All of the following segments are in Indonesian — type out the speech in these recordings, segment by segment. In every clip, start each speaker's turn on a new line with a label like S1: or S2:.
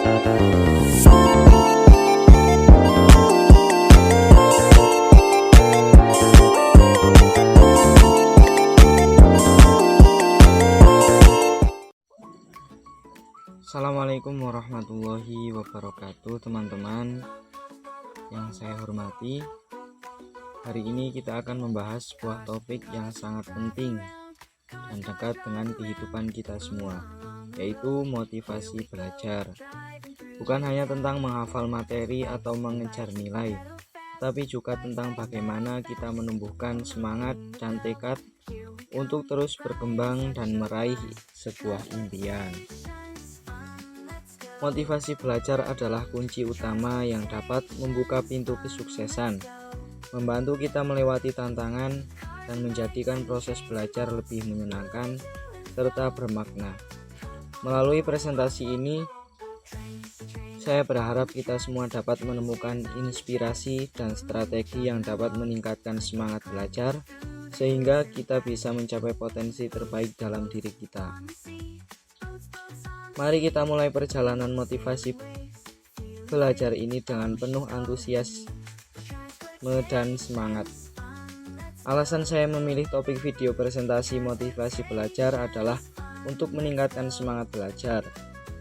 S1: Assalamualaikum warahmatullahi wabarakatuh, teman-teman yang saya hormati. Hari ini kita akan membahas sebuah topik yang sangat penting dan dekat dengan kehidupan kita semua, yaitu motivasi belajar. Bukan hanya tentang menghafal materi atau mengejar nilai, tapi juga tentang bagaimana kita menumbuhkan semangat dan tekad untuk terus berkembang dan meraih sebuah impian. Motivasi belajar adalah kunci utama yang dapat membuka pintu kesuksesan, membantu kita melewati tantangan, dan menjadikan proses belajar lebih menyenangkan serta bermakna. Melalui presentasi ini, saya berharap kita semua dapat menemukan inspirasi dan strategi yang dapat meningkatkan semangat belajar, sehingga kita bisa mencapai potensi terbaik dalam diri kita. Mari kita mulai perjalanan motivasi belajar ini dengan penuh antusiasme dan semangat. Alasan saya memilih topik video presentasi motivasi belajar adalah untuk meningkatkan semangat belajar.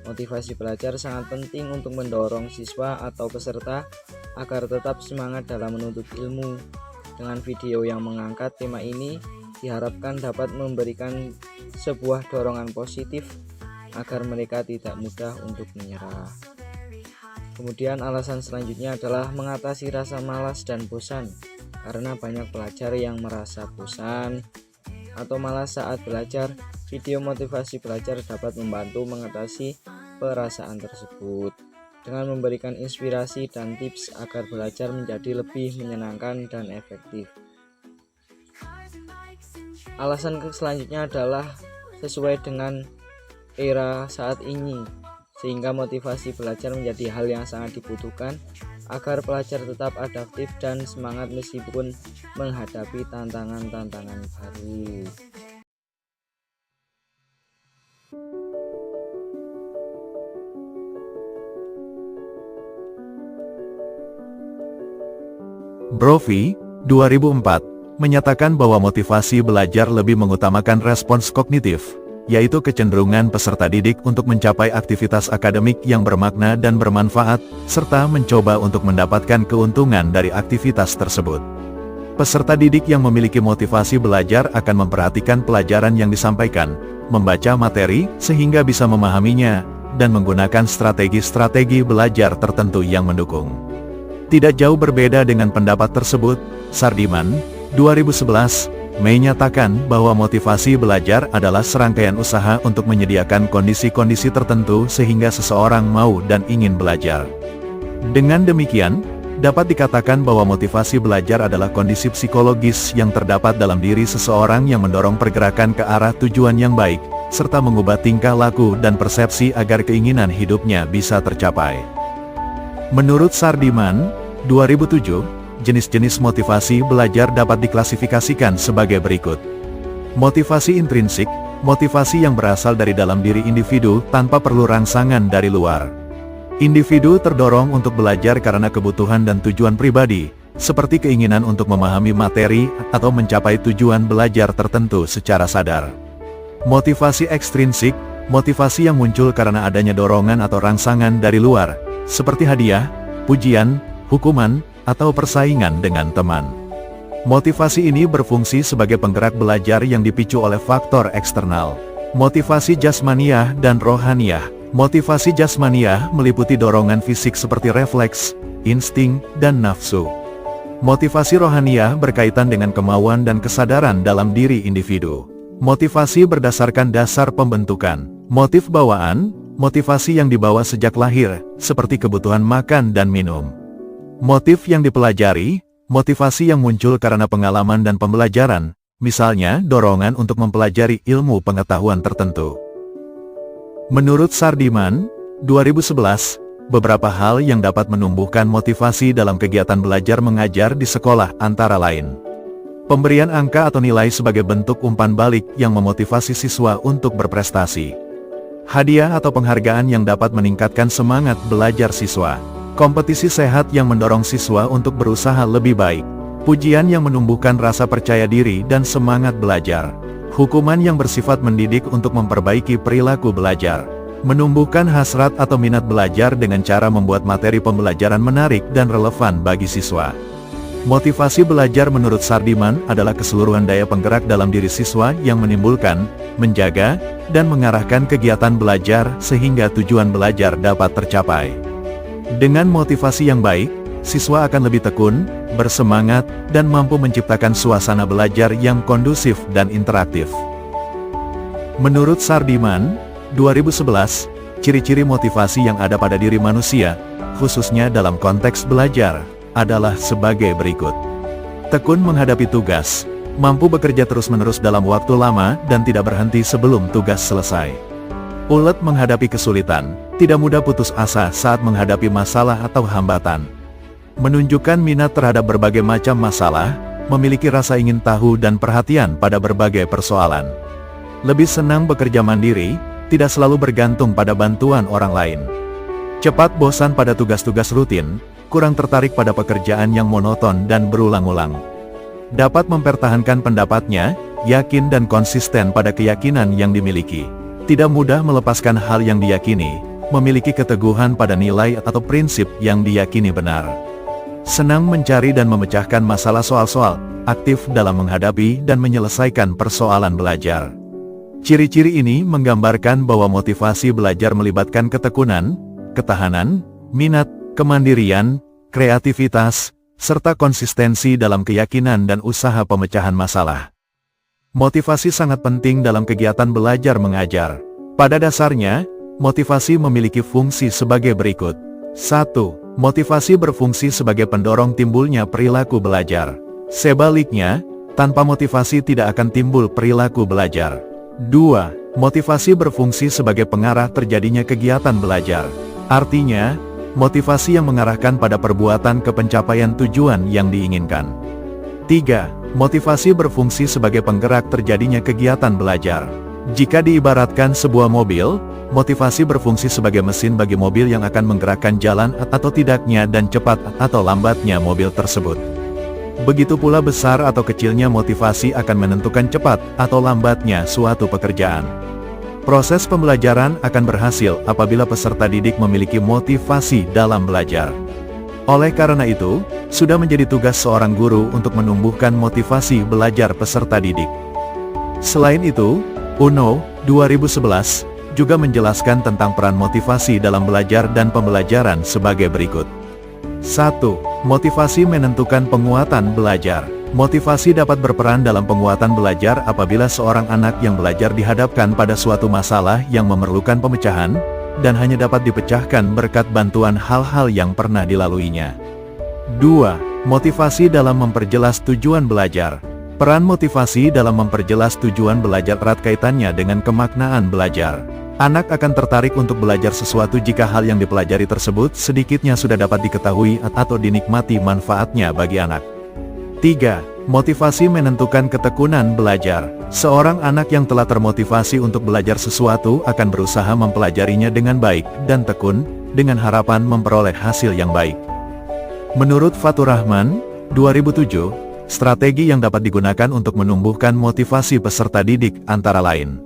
S1: Motivasi belajar sangat penting untuk mendorong siswa atau peserta agar tetap semangat dalam menuntut ilmu. Dengan video yang mengangkat tema ini, diharapkan dapat memberikan sebuah dorongan positif agar mereka tidak mudah untuk menyerah. Kemudian alasan selanjutnya adalah mengatasi rasa malas dan bosan, karena banyak pelajar yang merasa bosan atau malas saat belajar. Video motivasi belajar dapat membantu mengatasi perasaan tersebut dengan memberikan inspirasi dan tips agar belajar menjadi lebih menyenangkan dan efektif. Alasan selanjutnya adalah sesuai dengan era saat ini, sehingga motivasi belajar menjadi hal yang sangat dibutuhkan agar pelajar tetap adaptif dan semangat meskipun menghadapi tantangan-tantangan baru.
S2: Brophy, 2004, menyatakan bahwa motivasi belajar lebih mengutamakan respons kognitif, yaitu kecenderungan peserta didik untuk mencapai aktivitas akademik yang bermakna dan bermanfaat, serta mencoba untuk mendapatkan keuntungan dari aktivitas tersebut. Peserta didik yang memiliki motivasi belajar akan memperhatikan pelajaran yang disampaikan, membaca materi sehingga bisa memahaminya, dan menggunakan strategi-strategi belajar tertentu yang mendukung. Tidak jauh berbeda dengan pendapat tersebut, Sardiman, 2011, menyatakan bahwa motivasi belajar adalah serangkaian usaha untuk menyediakan kondisi-kondisi tertentu sehingga seseorang mau dan ingin belajar. Dengan demikian, dapat dikatakan bahwa motivasi belajar adalah kondisi psikologis yang terdapat dalam diri seseorang yang mendorong pergerakan ke arah tujuan yang baik, serta mengubah tingkah laku dan persepsi agar keinginan hidupnya bisa tercapai. Menurut Sardiman, 2007, jenis-jenis motivasi belajar dapat diklasifikasikan sebagai berikut. Motivasi intrinsik, motivasi yang berasal dari dalam diri individu tanpa perlu rangsangan dari luar. Individu terdorong untuk belajar karena kebutuhan dan tujuan pribadi, seperti keinginan untuk memahami materi atau mencapai tujuan belajar tertentu secara sadar. Motivasi ekstrinsik, motivasi yang muncul karena adanya dorongan atau rangsangan dari luar, seperti hadiah, pujian, hukuman, atau persaingan dengan teman. Motivasi ini berfungsi sebagai penggerak belajar yang dipicu oleh faktor eksternal. Motivasi jasmaniah dan rohaniah. Motivasi jasmaniah meliputi dorongan fisik seperti refleks, insting, dan nafsu. Motivasi rohaniah berkaitan dengan kemauan dan kesadaran dalam diri individu. Motivasi berdasarkan dasar pembentukan. Motif bawaan, motivasi yang dibawa sejak lahir, seperti kebutuhan makan dan minum. Motif yang dipelajari, motivasi yang muncul karena pengalaman dan pembelajaran, misalnya dorongan untuk mempelajari ilmu pengetahuan tertentu. Menurut Sardiman, 2011, beberapa hal yang dapat menumbuhkan motivasi dalam kegiatan belajar mengajar di sekolah antara lain: pemberian angka atau nilai sebagai bentuk umpan balik yang memotivasi siswa untuk berprestasi. Hadiah atau penghargaan yang dapat meningkatkan semangat belajar siswa. Kompetisi sehat yang mendorong siswa untuk berusaha lebih baik. Pujian yang menumbuhkan rasa percaya diri dan semangat belajar. Hukuman yang bersifat mendidik untuk memperbaiki perilaku belajar. Menumbuhkan hasrat atau minat belajar dengan cara membuat materi pembelajaran menarik dan relevan bagi siswa. Motivasi belajar menurut Sardiman adalah keseluruhan daya penggerak dalam diri siswa yang menimbulkan, menjaga, dan mengarahkan kegiatan belajar sehingga tujuan belajar dapat tercapai. Dengan motivasi yang baik, siswa akan lebih tekun, bersemangat, dan mampu menciptakan suasana belajar yang kondusif dan interaktif. Menurut Sardiman, 2011, ciri-ciri motivasi yang ada pada diri manusia, khususnya dalam konteks belajar, adalah sebagai berikut. Tekun menghadapi tugas, mampu bekerja terus-menerus dalam waktu lama dan tidak berhenti sebelum tugas selesai. Ulet menghadapi kesulitan, tidak mudah putus asa saat menghadapi masalah atau hambatan. Menunjukkan minat terhadap berbagai macam masalah, memiliki rasa ingin tahu dan perhatian pada berbagai persoalan. Lebih senang bekerja mandiri, tidak selalu bergantung pada bantuan orang lain. Cepat bosan pada tugas-tugas rutin, kurang tertarik pada pekerjaan yang monoton dan berulang-ulang. Dapat mempertahankan pendapatnya, yakin dan konsisten pada keyakinan yang dimiliki. Tidak mudah melepaskan hal yang diyakini, memiliki keteguhan pada nilai atau prinsip yang diyakini benar. Senang mencari dan memecahkan masalah soal-soal, aktif dalam menghadapi dan menyelesaikan persoalan belajar. Ciri-ciri ini menggambarkan bahwa motivasi belajar melibatkan ketekunan, ketahanan, minat, kemandirian, kreativitas, serta konsistensi dalam keyakinan dan usaha pemecahan masalah. Motivasi sangat penting dalam kegiatan belajar mengajar. Pada dasarnya, motivasi memiliki fungsi sebagai berikut. 1. Motivasi berfungsi sebagai pendorong timbulnya perilaku belajar. Sebaliknya, tanpa motivasi tidak akan timbul perilaku belajar. 2. Motivasi berfungsi sebagai pengarah terjadinya kegiatan belajar. Artinya, motivasi yang mengarahkan pada perbuatan ke pencapaian tujuan yang diinginkan. 3. Motivasi berfungsi sebagai penggerak terjadinya kegiatan belajar. Jika diibaratkan sebuah mobil, motivasi berfungsi sebagai mesin bagi mobil yang akan menggerakkan jalan atau tidaknya dan cepat atau lambatnya mobil tersebut. Begitu pula besar atau kecilnya motivasi akan menentukan cepat atau lambatnya suatu pekerjaan. Proses pembelajaran akan berhasil apabila peserta didik memiliki motivasi dalam belajar. Oleh karena itu, sudah menjadi tugas seorang guru untuk menumbuhkan motivasi belajar peserta didik. Selain itu, UNO 2011 juga menjelaskan tentang peran motivasi dalam belajar dan pembelajaran sebagai berikut. 1. Motivasi menentukan penguatan belajar. Motivasi dapat berperan dalam penguatan belajar apabila seorang anak yang belajar dihadapkan pada suatu masalah yang memerlukan pemecahan, dan hanya dapat dipecahkan berkat bantuan hal-hal yang pernah dilaluinya. 2. Motivasi dalam memperjelas tujuan belajar. Peran motivasi dalam memperjelas tujuan belajar erat kaitannya dengan kemaknaan belajar. Anak akan tertarik untuk belajar sesuatu jika hal yang dipelajari tersebut sedikitnya sudah dapat diketahui atau dinikmati manfaatnya bagi anak. 3. Motivasi menentukan ketekunan belajar. Seorang anak yang telah termotivasi untuk belajar sesuatu akan berusaha mempelajarinya dengan baik dan tekun, dengan harapan memperoleh hasil yang baik. Menurut Fatur Rahman, 2007, strategi yang dapat digunakan untuk menumbuhkan motivasi peserta didik antara lain: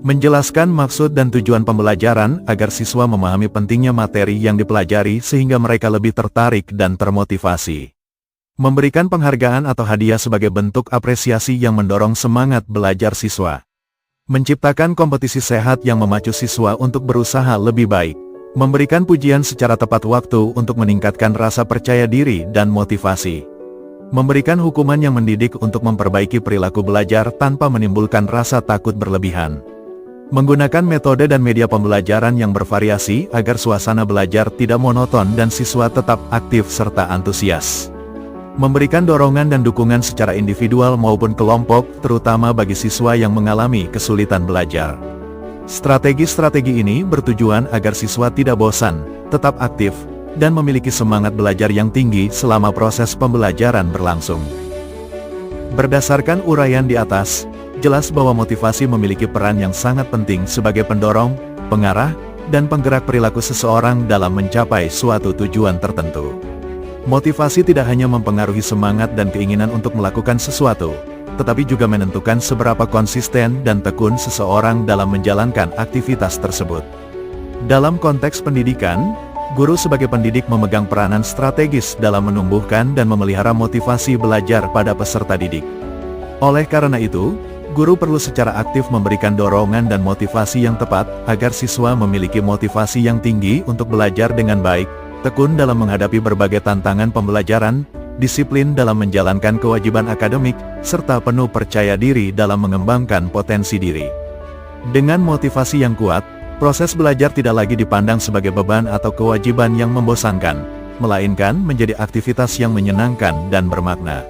S2: menjelaskan maksud dan tujuan pembelajaran agar siswa memahami pentingnya materi yang dipelajari sehingga mereka lebih tertarik dan termotivasi. Memberikan penghargaan atau hadiah sebagai bentuk apresiasi yang mendorong semangat belajar siswa. Menciptakan kompetisi sehat yang memacu siswa untuk berusaha lebih baik. Memberikan pujian secara tepat waktu untuk meningkatkan rasa percaya diri dan motivasi. Memberikan hukuman yang mendidik untuk memperbaiki perilaku belajar tanpa menimbulkan rasa takut berlebihan. Menggunakan metode dan media pembelajaran yang bervariasi agar suasana belajar tidak monoton dan siswa tetap aktif serta antusias. Memberikan dorongan dan dukungan secara individual maupun kelompok, terutama bagi siswa yang mengalami kesulitan belajar. Strategi-strategi ini bertujuan agar siswa tidak bosan, tetap aktif, dan memiliki semangat belajar yang tinggi selama proses pembelajaran berlangsung. Berdasarkan uraian di atas, jelas bahwa motivasi memiliki peran yang sangat penting sebagai pendorong, pengarah, dan penggerak perilaku seseorang dalam mencapai suatu tujuan tertentu. Motivasi tidak hanya mempengaruhi semangat dan keinginan untuk melakukan sesuatu, tetapi juga menentukan seberapa konsisten dan tekun seseorang dalam menjalankan aktivitas tersebut. Dalam konteks pendidikan, guru sebagai pendidik memegang peranan strategis dalam menumbuhkan dan memelihara motivasi belajar pada peserta didik. Oleh karena itu, guru perlu secara aktif memberikan dorongan dan motivasi yang tepat, agar siswa memiliki motivasi yang tinggi untuk belajar dengan baik, tekun dalam menghadapi berbagai tantangan pembelajaran, disiplin dalam menjalankan kewajiban akademik, serta penuh percaya diri dalam mengembangkan potensi diri. Dengan motivasi yang kuat, proses belajar tidak lagi dipandang sebagai beban atau kewajiban yang membosankan, melainkan menjadi aktivitas yang menyenangkan dan bermakna.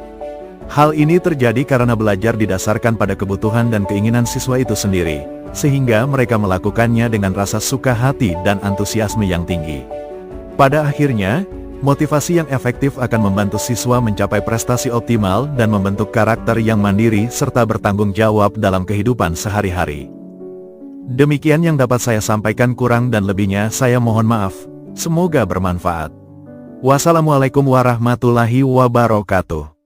S2: Hal ini terjadi karena belajar didasarkan pada kebutuhan dan keinginan siswa itu sendiri, sehingga mereka melakukannya dengan rasa suka hati dan antusiasme yang tinggi. Pada akhirnya, motivasi yang efektif akan membantu siswa mencapai prestasi optimal dan membentuk karakter yang mandiri serta bertanggung jawab dalam kehidupan sehari-hari. Demikian yang dapat saya sampaikan, kurang dan lebihnya saya mohon maaf. Semoga bermanfaat. Wassalamualaikum warahmatullahi wabarakatuh.